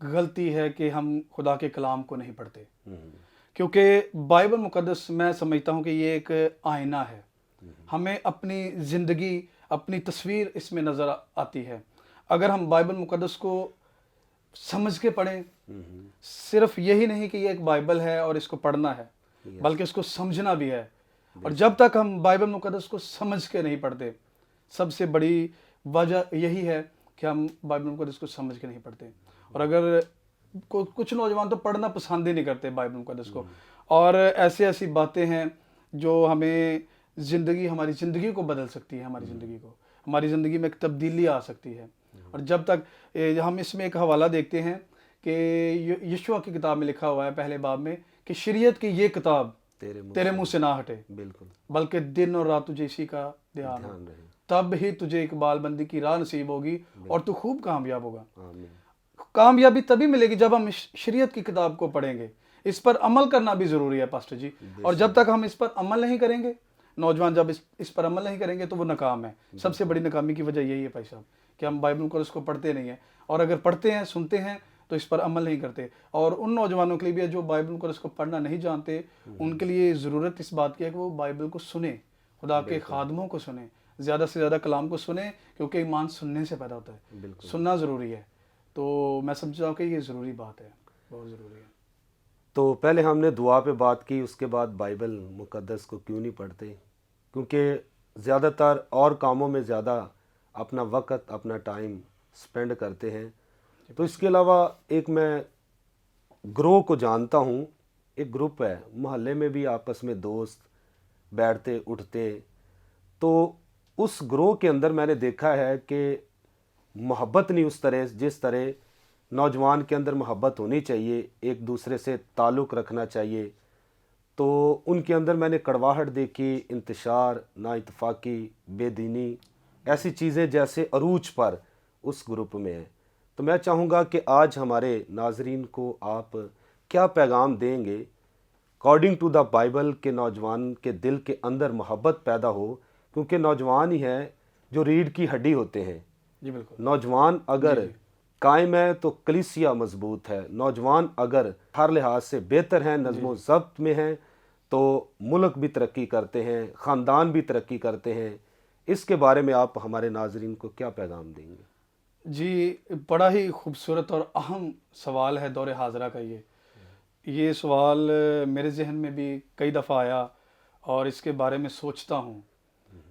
غلطی ہے کہ ہم خدا کے کلام کو نہیں پڑھتے، کیونکہ بائبل مقدس میں سمجھتا ہوں کہ یہ ایک آئینہ ہے. ہمیں اپنی زندگی، اپنی تصویر اس میں نظر آتی ہے. اگر ہم بائبل مقدس کو سمجھ کے پڑھیں، صرف یہی نہیں کہ یہ ایک بائبل ہے اور اس کو پڑھنا ہے، بلکہ اس کو سمجھنا بھی ہے. اور جب تک ہم بائبل مقدس کو سمجھ کے نہیں پڑھتے، سب سے بڑی وجہ یہی ہے کہ ہم بائبل مقدس کو سمجھ کے نہیں پڑھتے. اور اگر کچھ نوجوان تو پڑھنا پسند ہی نہیں کرتے بائبل مقدس کو، اور ایسی باتیں ہیں جو ہمیں ہماری زندگی کو بدل سکتی ہے، ہماری زندگی میں ایک تبدیلی آ سکتی ہے. اور جب تک ہم اس میں ایک حوالہ دیکھتے ہیں کہ یشوع کی کتاب میں لکھا ہوا ہے پہلے باب میں کہ شریعت کی یہ کتاب تیرے منہ سے نہ ہٹے، بالکل، بلکہ دن اور رات تجھے اسی کا دھیان ہو، رہے. تب ہی تجھے اقبال بندی کی راہ نصیب ہوگی اور تو خوب کامیاب ہوگا. آمین. کامیابی تبھی ملے گی جب ہم شریعت کی کتاب کو پڑھیں گے. اس پر عمل کرنا بھی ضروری ہے پاسٹر جی، اور جب تک ہم اس پر عمل نہیں کریں گے، نوجوان جب اس پر عمل نہیں کریں گے تو وہ ناکام ہے. سب سے بڑی ناکامی کی وجہ یہی ہے بھائی صاحب کہ ہم بائبل مقدس کو پڑھتے نہیں ہیں، اور اگر پڑھتے ہیں، سنتے ہیں تو اس پر عمل نہیں کرتے. اور ان نوجوانوں کے لیے بھی جو بائبل مقدس کو پڑھنا نہیں جانتے، ان کے لیے ضرورت اس بات کی ہے کہ وہ بائبل کو سنیں، خدا کے خادموں کو سنیں، زیادہ سے زیادہ کلام کو سنیں، کیونکہ ایمان سننے سے پیدا ہوتا ہے. سننا ضروری ہے. تو میں سمجھتا ہوں کہ یہ ضروری بات ہے، بہت ضروری ہے. تو پہلے ہم نے دعا پہ بات کی، اس کے بعد بائبل مقدس کو کیوں نہیں پڑھتے؟ کیونکہ زیادہ تر اور کاموں میں زیادہ اپنا وقت، اپنا ٹائم سپینڈ کرتے ہیں. تو اس کے علاوہ ایک میں گروہ کو جانتا ہوں، ایک گروپ ہے محلے میں بھی، آپس میں دوست بیٹھتے اٹھتے. تو اس گروہ کے اندر میں نے دیکھا ہے کہ محبت نہیں اس طرح جس طرح نوجوان کے اندر محبت ہونی چاہیے، ایک دوسرے سے تعلق رکھنا چاہیے. تو ان کے اندر میں نے کڑواہٹ دیکھی، انتشار، نا اتفاقی، بے دینی، ایسی چیزیں جیسے عروج پر اس گروپ میں ہیں. تو میں چاہوں گا کہ آج ہمارے ناظرین کو آپ کیا پیغام دیں گے اکارڈنگ ٹو دا بائبل کہ نوجوان کے دل کے اندر محبت پیدا ہو، کیونکہ نوجوان ہی ہیں جو ریڑھ کی ہڈی ہوتے ہیں. جی بالکل. نوجوان اگر قائم ہے تو کلیسیا مضبوط ہے. نوجوان اگر ہر لحاظ سے بہتر ہیں، نظم و ضبط میں ہیں، تو ملک بھی ترقی کرتے ہیں، خاندان بھی ترقی کرتے ہیں. اس کے بارے میں آپ ہمارے ناظرین کو کیا پیغام دیں گے؟ جی بڑا ہی خوبصورت اور اہم سوال ہے دور حاضرہ کا. یہ سوال میرے ذہن میں بھی کئی دفعہ آیا، اور اس کے بارے میں سوچتا ہوں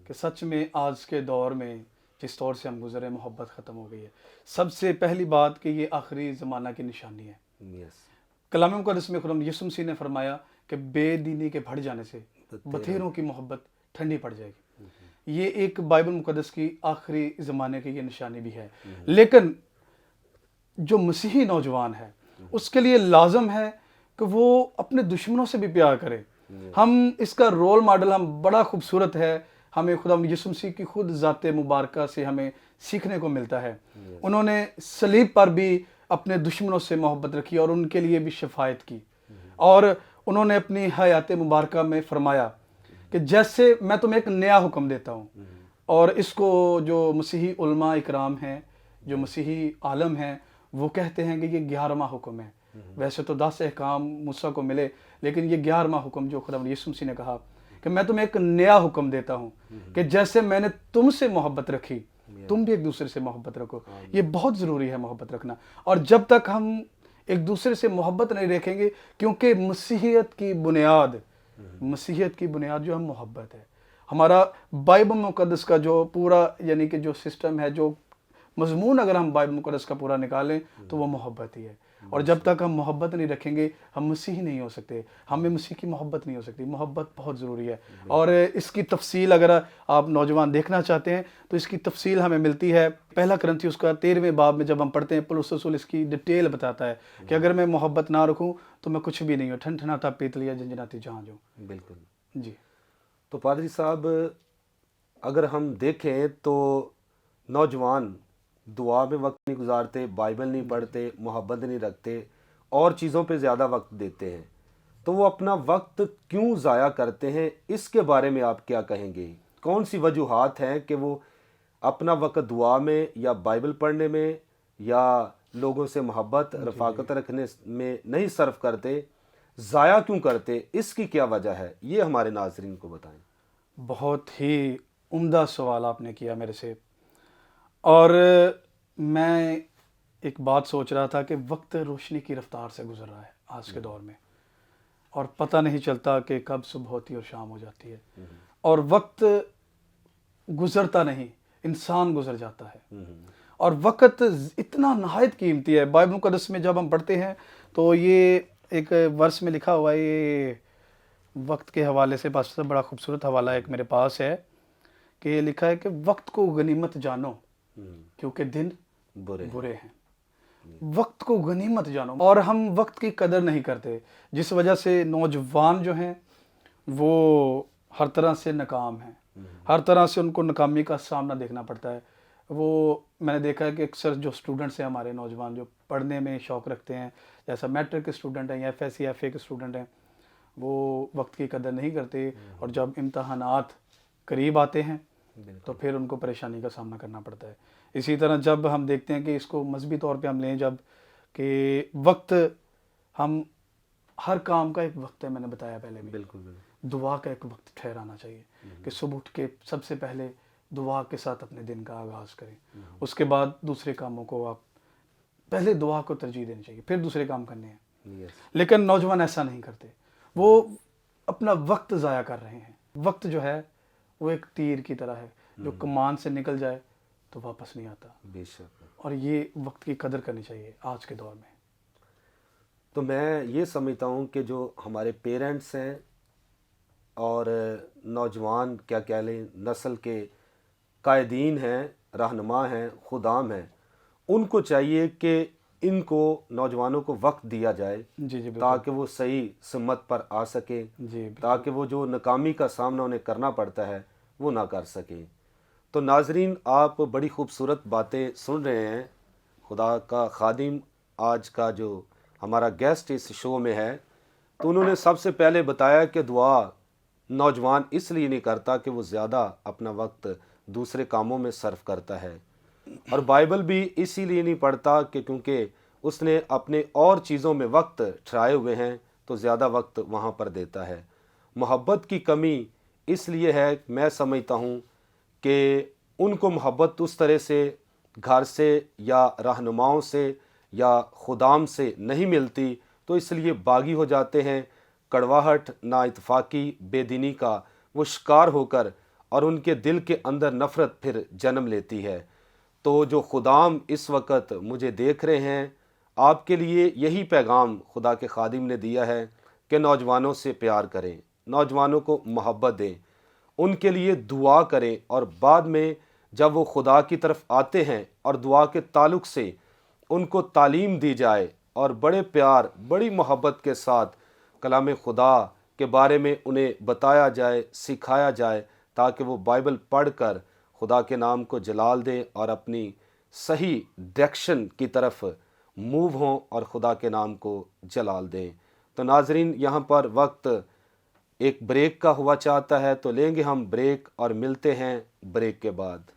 کہ سچ میں آج کے دور میں جس دور سے ہم گزرے، محبت ختم ہو گئی ہے. سب سے پہلی بات کہ یہ آخری زمانہ کی نشانی ہے. کلام مقدس میں خدا یسوع مسیح نے فرمایا کہ بے دینی کے بڑھ جانے سے بتھیروں کی محبت ٹھنڈی پڑ جائے گی. یہ ایک بائبل مقدس کی آخری زمانے کی یہ نشانی بھی ہے. لیکن جو مسیحی نوجوان ہے اس کے لیے لازم ہے کہ وہ اپنے دشمنوں سے بھی پیار کرے. ہم اس کا رول ماڈل ہم بڑا خوبصورت ہے، ہمیں خدا یسوع مسیح کی خود ذات مبارکہ سے ہمیں سیکھنے کو ملتا ہے. انہوں نے صلیب پر بھی اپنے دشمنوں سے محبت رکھی اور ان کے لیے بھی شفاعت کی. اور انہوں نے اپنی حیات مبارکہ میں فرمایا کہ جیسے میں تمہیں ایک نیا حکم دیتا ہوں. اور اس کو جو مسیحی علماء اکرام ہیں، جو مسیحی عالم ہیں، وہ کہتے ہیں کہ یہ 11واں حکم ہے. ویسے تو 10 احکام موسیٰ کو ملے، لیکن یہ 11واں حکم جو خدا یسوع مسیح نے کہا کہ میں تمہیں ایک نیا حکم دیتا ہوں کہ جیسے میں نے تم سے محبت رکھی، تم بھی ایک دوسرے سے محبت رکھو. یہ بہت ضروری ہے محبت رکھنا. اور جب تک ہم ایک دوسرے سے محبت نہیں رکھیں گے، کیونکہ مسیحیت کی بنیاد جو ہے محبت ہے. ہمارا بائبل مقدس کا جو پورا یعنی کہ جو سسٹم ہے، جو مضمون اگر ہم بائبل مقدس کا پورا نکالیں تو وہ محبت ہی ہے. اور جب تک ہم محبت نہیں رکھیں گے ہم مسیحی نہیں ہو سکتے، ہمیں مسیح کی محبت نہیں ہو سکتی. محبت بہت ضروری ہے. اور اس کی تفصیل اگر آپ نوجوان دیکھنا چاہتے ہیں تو اس کی تفصیل ہمیں ملتی ہے پہلا کرنتھیوس کا 13ویں باب میں. جب ہم پڑھتے ہیں پولس رسول اس کی ڈیٹیل بتاتا ہے کہ اگر میں محبت نہ رکھوں تو میں کچھ بھی نہیں ہوں، ٹھنٹھناتا پیتلیا جنجناتی جہاں جو. بالکل جی. تو پادری صاحب اگر ہم دیکھیں تو نوجوان دعا میں وقت نہیں گزارتے، بائبل نہیں پڑھتے، محبت نہیں رکھتے، اور چیزوں پہ زیادہ وقت دیتے ہیں، تو وہ اپنا وقت کیوں ضائع کرتے ہیں؟ اس کے بارے میں آپ کیا کہیں گے؟ کون سی وجوہات ہیں کہ وہ اپنا وقت دعا میں یا بائبل پڑھنے میں یا لوگوں سے محبت رفاقت رکھنے میں نہیں صرف کرتے، ضائع کیوں کرتے؟ اس کی کیا وجہ ہے؟ یہ ہمارے ناظرین کو بتائیں۔ بہت ہی عمدہ سوال آپ نے کیا میرے سے، اور میں ایک بات سوچ رہا تھا کہ وقت روشنی کی رفتار سے گزر رہا ہے آج کے دور میں، اور پتہ نہیں چلتا کہ کب صبح ہوتی اور شام ہو جاتی ہے، اور وقت گزرتا نہیں، انسان گزر جاتا ہے۔ اور وقت اتنا نہایت قیمتی ہے۔ بائبل مقدس میں جب ہم پڑھتے ہیں تو یہ ایک ورس میں لکھا ہوا ہے، یہ وقت کے حوالے سے بس بڑا خوبصورت حوالہ ایک میرے پاس ہے، کہ یہ لکھا ہے کہ وقت کو غنیمت جانو کیونکہ دن برے ہیں۔ وقت کو غنیمت جانو، اور ہم وقت کی قدر نہیں کرتے، جس وجہ سے نوجوان جو ہیں وہ ہر طرح سے ناکام ہیں، ہر طرح سے ان کو ناکامی کا سامنا دیکھنا پڑتا ہے۔ وہ میں نے دیکھا ہے کہ اکثر جو اسٹوڈنٹس ہیں ہمارے نوجوان، جو پڑھنے میں شوق رکھتے ہیں، جیسا میٹرک کے اسٹوڈنٹ ہیں یا F S C F A کے اسٹوڈنٹ ہیں، وہ وقت کی قدر نہیں کرتے، اور جب امتحانات قریب آتے ہیں تو پھر ان کو پریشانی کا سامنا کرنا پڑتا ہے۔ اسی طرح جب ہم دیکھتے ہیں کہ اس کو مذہبی طور پہ ہم لیں، جب کہ وقت، ہم ہر کام کا ایک وقت ہے، میں نے بتایا پہلے بھی، بالکل دعا کا ایک وقت ٹھہرانا چاہیے کہ صبح اٹھ کے سب سے پہلے دعا کے ساتھ اپنے دن کا آغاز کریں، اس کے بعد دوسرے کاموں کو آپ پہلے دعا کو ترجیح دینی چاہیے، پھر دوسرے کام کرنے ہیں۔ لیکن نوجوان ایسا نہیں کرتے، وہ اپنا وقت ضائع کر رہے ہیں۔ وقت جو ہے وہ ایک تیر کی طرح ہے، جو کمان سے نکل جائے تو واپس نہیں آتا، بے شک۔ اور یہ وقت کی قدر کرنی چاہیے آج کے دور میں۔ تو میں یہ سمجھتا ہوں کہ جو ہمارے پیرنٹس ہیں اور نوجوان کیا کہہ لیں، نسل کے قائدین ہیں، رہنما ہیں، خدام ہیں، ان کو چاہیے کہ ان کو نوجوانوں کو وقت دیا جائے جی بالکل، تاکہ وہ صحیح سمت پر آ سکیں، جی تاکہ وہ جو ناکامی کا سامنا انہیں کرنا پڑتا ہے وہ نہ کر سکیں۔ تو ناظرین، آپ بڑی خوبصورت باتیں سن رہے ہیں۔ خدا کا خادم آج کا جو ہمارا گیسٹ اس شو میں ہے، تو انہوں نے سب سے پہلے بتایا کہ دعا نوجوان اس لیے نہیں کرتا کہ وہ زیادہ اپنا وقت دوسرے کاموں میں صرف کرتا ہے، اور بائبل بھی اسی لیے نہیں پڑھتا کہ کیونکہ اس نے اپنے اور چیزوں میں وقت ٹھہرائے ہوئے ہیں تو زیادہ وقت وہاں پر دیتا ہے۔ محبت کی کمی اس لیے ہے، میں سمجھتا ہوں کہ ان کو محبت اس طرح سے گھر سے یا رہنماؤں سے یا خدام سے نہیں ملتی، تو اس لیے باغی ہو جاتے ہیں، کڑواہٹ، نا اتفاقی، بے دینی کا وہ شکار ہو کر، اور ان کے دل کے اندر نفرت پھر جنم لیتی ہے۔ تو جو خدام اس وقت مجھے دیکھ رہے ہیں، آپ کے لیے یہی پیغام خدا کے خادم نے دیا ہے کہ نوجوانوں سے پیار کریں، نوجوانوں کو محبت دیں، ان کے لیے دعا کریں، اور بعد میں جب وہ خدا کی طرف آتے ہیں اور دعا کے تعلق سے ان کو تعلیم دی جائے، اور بڑے پیار، بڑی محبت کے ساتھ کلام خدا کے بارے میں انہیں بتایا جائے، سکھایا جائے، تاکہ وہ بائبل پڑھ کر خدا کے نام کو جلال دیں اور اپنی صحیح ڈائریکشن کی طرف موو ہوں اور خدا کے نام کو جلال دیں۔ تو ناظرین، یہاں پر وقت ایک بریک کا ہوا چاہتا ہے، تو لیں گے ہم بریک اور ملتے ہیں بریک کے بعد۔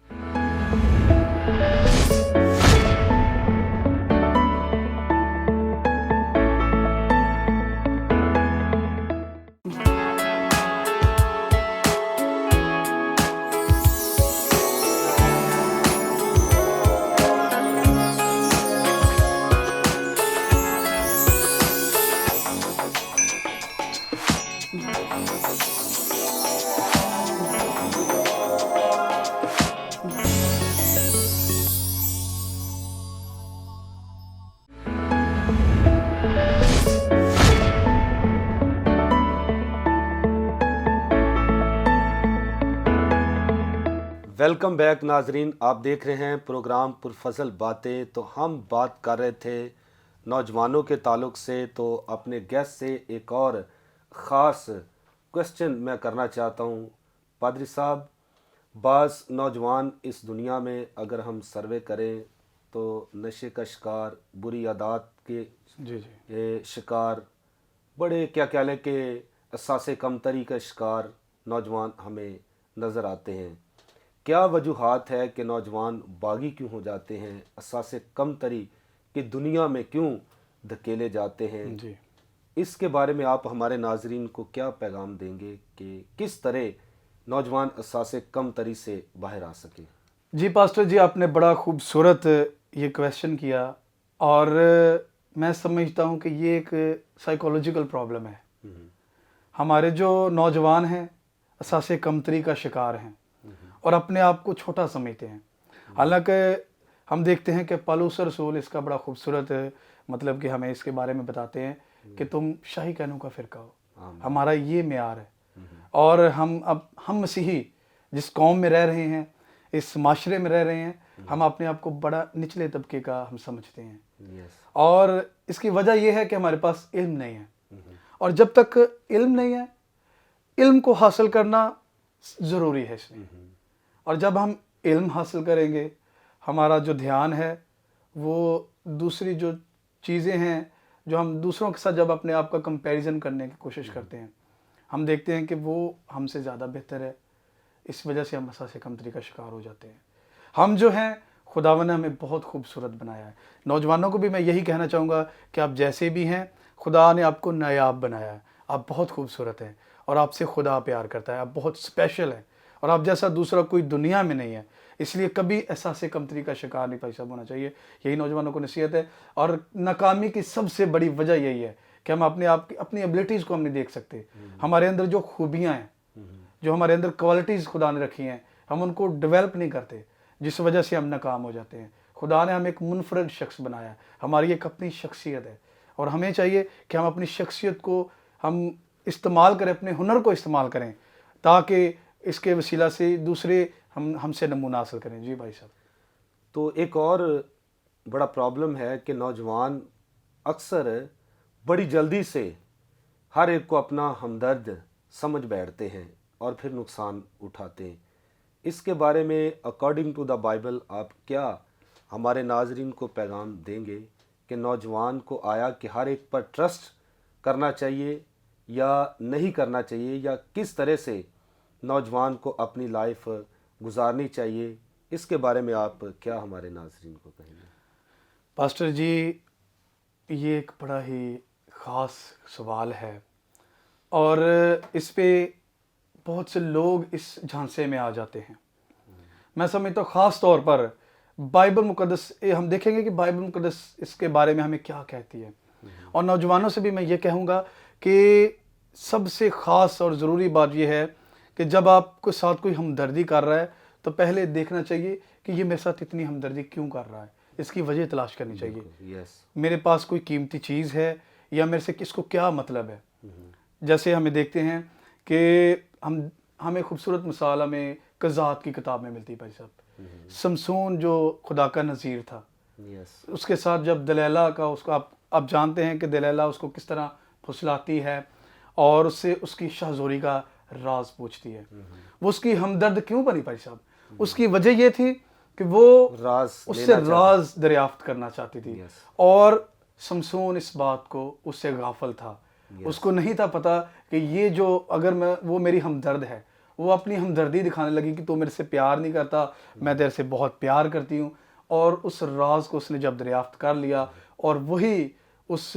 ویلکم بیک ناظرین، آپ دیکھ رہے ہیں پروگرام پرفضل باتیں۔ تو ہم بات کر رہے تھے نوجوانوں کے تعلق سے، تو اپنے گیسٹ سے ایک اور خاص کوشچن میں کرنا چاہتا ہوں۔ پادری صاحب، بعض نوجوان اس دنیا میں اگر ہم سروے کریں تو نشے کا شکار، بری عادات کے شکار، بڑے کیا کہہ لیں کہ احساس کمتری کا شکار نوجوان ہمیں نظر آتے ہیں۔ کیا وجوہات ہے کہ نوجوان باغی کیوں ہو جاتے ہیں، احساس کمتری کہ دنیا میں کیوں دھکیلے جاتے ہیں، جی اس کے بارے میں آپ ہمارے ناظرین کو کیا پیغام دیں گے کہ کس طرح نوجوان اثاثے کم تری سے باہر آ سکیں؟ جی پاسٹر جی، آپ نے بڑا خوبصورت یہ کویشچن کیا، اور میں سمجھتا ہوں کہ یہ ایک سائیکولوجیکل پرابلم ہے۔ ہمارے جو نوجوان ہیں اثاثے کمتری کا شکار ہیں اور اپنے آپ کو چھوٹا سمجھتے ہیں، حالانکہ ہم دیکھتے ہیں کہ پالوس رسول اس کا بڑا خوبصورت مطلب کہ ہمیں اس کے بارے میں بتاتے ہیں کہ تم شاہی کہنوں کا فرقہ ہو، ہمارا یہ معیار ہے۔ اور ہم مسیحی جس قوم میں رہ رہے ہیں، اس معاشرے میں رہ رہے ہیں، ہم اپنے آپ کو بڑا نچلے طبقے کا ہم سمجھتے ہیں، اور اس کی وجہ یہ ہے کہ ہمارے پاس علم نہیں ہے، اور جب تک علم نہیں ہے، علم کو حاصل کرنا ضروری ہے اس میں، اور جب ہم علم حاصل کریں گے، ہمارا جو دھیان ہے وہ دوسری جو چیزیں ہیں، جو ہم دوسروں کے ساتھ جب اپنے آپ کا کمپیریزن کرنے کی کوشش کرتے ہیں، ہم دیکھتے ہیں کہ وہ ہم سے زیادہ بہتر ہے، اس وجہ سے ہم اثاثے کمتری کا شکار ہو جاتے ہیں۔ ہم جو ہیں، خداوند نے ہمیں بہت خوبصورت بنایا ہے۔ نوجوانوں کو بھی میں یہی کہنا چاہوں گا کہ آپ جیسے بھی ہیں، خدا نے آپ کو نایاب بنایا ہے، آپ بہت خوبصورت ہیں، اور آپ سے خدا پیار کرتا ہے، آپ بہت اسپیشل ہیں، اور آپ جیسا دوسرا کوئی دنیا میں نہیں ہے، اس لیے کبھی احساس کمتری کا شکار نہیں صاحب ہونا چاہیے۔ یہی نوجوانوں کو نصیحت ہے، اور ناکامی کی سب سے بڑی وجہ یہی ہے کہ ہم اپنے آپ کی اپنی ایبلٹیز کو ہم نہیں دیکھ سکتے، ہمارے اندر جو خوبیاں ہیں، جو ہمارے اندر کوالٹیز خدا نے رکھی ہیں، ہم ان کو ڈیولپ نہیں کرتے، جس وجہ سے ہم ناکام ہو جاتے ہیں۔ خدا نے ہمیں ایک منفرد شخص بنایا ہے، ہماری ایک اپنی شخصیت ہے، اور ہمیں چاہیے کہ ہم اپنی شخصیت کو ہم استعمال کریں، اپنے ہنر کو استعمال کریں، تاکہ اس کے وسیلہ سے دوسرے ہم سے نمونہ حاصل کریں۔ جی بھائی صاحب۔ تو ایک اور بڑا پرابلم ہے کہ نوجوان اکثر بڑی جلدی سے ہر ایک کو اپنا ہمدرد سمجھ بیٹھتے ہیں اور پھر نقصان اٹھاتے ہیں۔ اس کے بارے میں اکارڈنگ ٹو دا بائبل آپ کیا ہمارے ناظرین کو پیغام دیں گے کہ نوجوان کو آیا کہ ہر ایک پر ٹرسٹ کرنا چاہیے یا نہیں کرنا چاہیے، یا کس طرح سے نوجوان کو اپنی لائف گزارنی چاہیے، اس کے بارے میں آپ کیا ہمارے ناظرین کو کہیں گے؟ پاسٹر جی، یہ ایک بڑا ہی خاص سوال ہے، اور اس پہ بہت سے لوگ اس جھانسے میں آ جاتے ہیں۔ میں سمجھتا ہوں خاص طور پر بائبل مقدس، ہم دیکھیں گے کہ بائبل مقدس اس کے بارے میں ہمیں کیا کہتی ہے، اور نوجوانوں سے بھی میں یہ کہوں گا کہ سب سے خاص اور ضروری بات یہ ہے کہ جب آپ کے ساتھ کوئی ہمدردی کر رہا ہے تو پہلے دیکھنا چاہیے کہ یہ میرے ساتھ اتنی ہمدردی کیوں کر رہا ہے، اس کی وجہ تلاش کرنی چاہیے۔ یس، میرے پاس کوئی قیمتی چیز ہے یا میرے سے کس کو کیا مطلب ہے؟ جیسے ہمیں دیکھتے ہیں کہ ہمیں خوبصورت مثال ہمیں قضات کی کتاب میں ملتی ہے بھائی صاحب۔ سمسون جو خدا کا نذیر تھا، یس، اس کے ساتھ جب دلیلہ کا اس کو آپ جانتے ہیں کہ دلیلہ اس کو کس طرح پھسلاتی ہے اور اس سے اس کی شاہزوری کا راز پوچھتی ہے، وہ اس کی ہمدرد کیوں بنی بھائی صاحب؟ اس کی وجہ یہ تھی کہ وہ راز اس لینا سے چاہتا راز دریافت کرنا چاہتی تھی، Yes. اور سمسون اس بات کو اس سے غافل تھا، اس کو نہیں تھا پتا کہ یہ جو اگر وہ میری ہمدرد ہے، وہ اپنی ہمدردی دکھانے لگی کہ تو میرے سے پیار نہیں کرتا، میں تیرے سے بہت پیار کرتی ہوں، اور اس راز کو اس نے جب دریافت کر لیا، اور وہی اس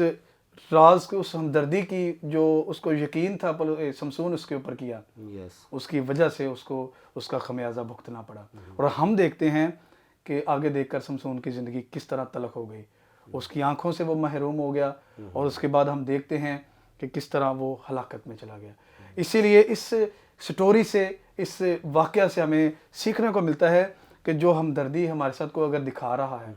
راز کو، اس ہمدردی کی جو اس کو یقین تھا سمسون اس کے اوپر کیا، یس، اس کی وجہ سے اس کو اس کا خمیازہ بھگتنا پڑا۔ اور ہم دیکھتے ہیں کہ آگے دیکھ کر سمسون کی زندگی کس طرح تلخ ہو گئی، اس کی آنکھوں سے وہ محروم ہو گیا، اور اس کے بعد ہم دیکھتے ہیں کہ کس طرح وہ ہلاکت میں چلا گیا۔ اسی لیے اس سٹوری سے، اس واقعہ سے ہمیں سیکھنے کو ملتا ہے کہ جو ہمدردی ہمارے ساتھ کو اگر دکھا رہا ہے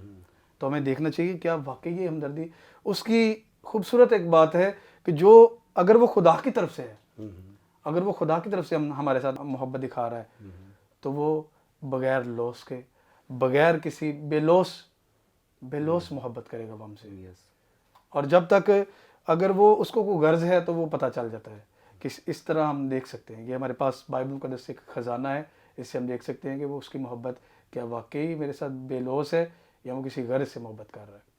تو ہمیں دیکھنا چاہیے کیا واقعی یہ ہمدردی۔ اس کی خوبصورت ایک بات ہے کہ جو اگر وہ خدا کی طرف سے ہے، اگر وہ خدا کی طرف سے ہمارے ساتھ محبت دکھا رہا ہے، تو وہ بغیر لوس کے، بغیر کسی بے لوس محبت کرے گا وہ ہم سے۔ یس، اور جب تک اگر وہ اس کو کوئی غرض ہے تو وہ پتہ چل جاتا ہے کہ اس طرح ہم دیکھ سکتے ہیں، یہ ہمارے پاس بائبل مقدس ایک خزانہ ہے، اس سے ہم دیکھ سکتے ہیں کہ وہ اس کی محبت کیا واقعی میرے ساتھ بے لوس ہے یا وہ کسی غرض سے محبت کر رہا ہے۔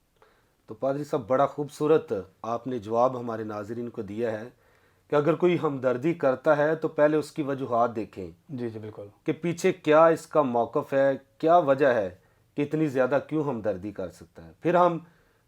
تو پادری صاحب بڑا خوبصورت آپ نے جواب ہمارے ناظرین کو دیا ہے کہ اگر کوئی ہمدردی کرتا ہے تو پہلے اس کی وجوہات دیکھیں جی جی بالکل۔ کہ پیچھے کیا اس کا موقف ہے، کیا وجہ ہے کہ اتنی زیادہ کیوں ہمدردی کر سکتا ہے، پھر ہم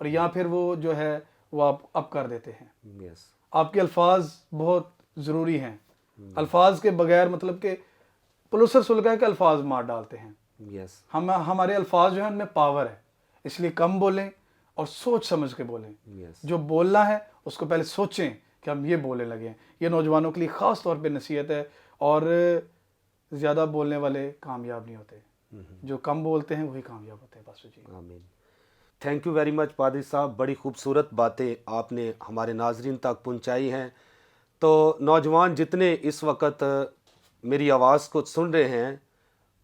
اور یا پھر وہ جو ہے وہ آپ اب کر دیتے ہیں. یس. آپ کے الفاظ بہت ضروری ہیں. الفاظ کے بغیر مطلب کہ پلوسر سلگا ہے کہ الفاظ مار ڈالتے ہیں. یس. ہمارے الفاظ جو ہیں ان میں پاور ہے, اس لیے کم بولیں اور سوچ سمجھ کے بولیں. یس. جو بولنا ہے اس کو پہلے سوچیں کہ ہم یہ بولنے لگے ہیں. یہ نوجوانوں کے لیے خاص طور پہ نصیحت ہے. اور زیادہ بولنے والے کامیاب نہیں ہوتے, جو کم بولتے ہیں وہی کامیاب ہوتے ہیں. بس جی. آمین. تھینک یو ویری مچ پادری صاحب, بڑی خوبصورت باتیں آپ نے ہمارے ناظرین تک پہنچائی ہیں. تو نوجوان جتنے اس وقت میری آواز کو سن رہے ہیں,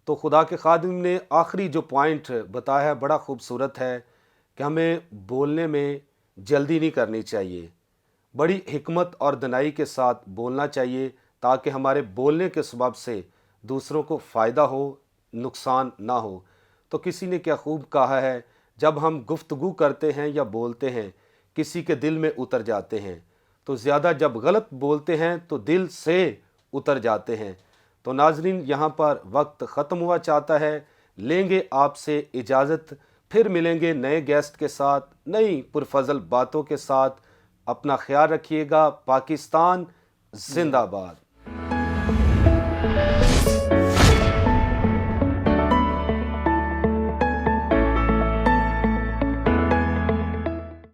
تو خدا کے خادم نے آخری جو پوائنٹ بتایا ہے بڑا خوبصورت ہے کہ ہمیں بولنے میں جلدی نہیں کرنی چاہیے, بڑی حکمت اور دنائی کے ساتھ بولنا چاہیے تاکہ ہمارے بولنے کے سبب سے دوسروں کو فائدہ ہو, نقصان نہ ہو. تو کسی نے کیا خوب کہا ہے, جب ہم گفتگو کرتے ہیں یا بولتے ہیں کسی کے دل میں اتر جاتے ہیں, تو زیادہ جب غلط بولتے ہیں تو دل سے اتر جاتے ہیں. تو ناظرین یہاں پر وقت ختم ہوا چاہتا ہے, لیں گے آپ سے اجازت, پھر ملیں گے نئے گیسٹ کے ساتھ, نئی پرفضل باتوں کے ساتھ. اپنا خیال رکھیے گا. پاکستان زندہ باد.